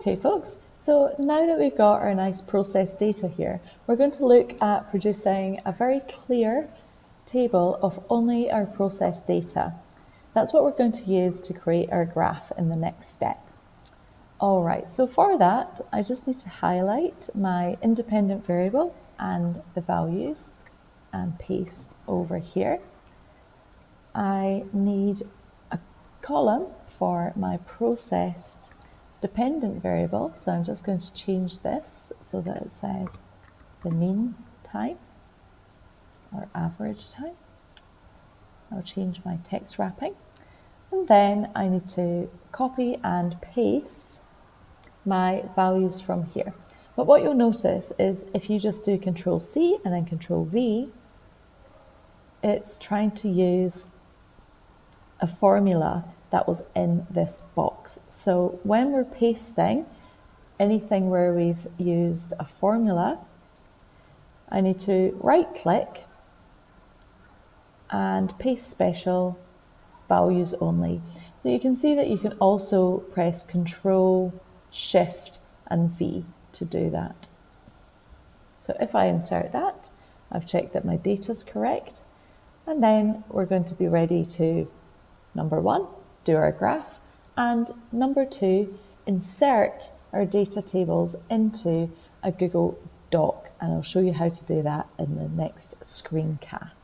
Okay folks, so now that we've got our nice process data here, we're going to look at producing a very clear table of only our process data. That's what we're going to use to create our graph in the next step. All right, so for that, I just need to highlight my independent variable and the values and paste over here. I need a column for my processed dependent variable, so I'm just going to change this so that it says the mean time or average time. I'll change my text wrapping, and then I need to copy and paste my values from here. But what you'll notice is if you just do Control C and then Control V, it's trying to use a formula that was in this box. So when we're pasting anything where we've used a formula, I need to right click and paste special values only. So you can see that you can also press Control, Shift and V to do that. So if I insert that, I've checked that my data is correct, and then we're going to be ready to, number one, do our graph, and number two, insert our data tables into a Google Doc, and I'll show you how to do that in the next screencast.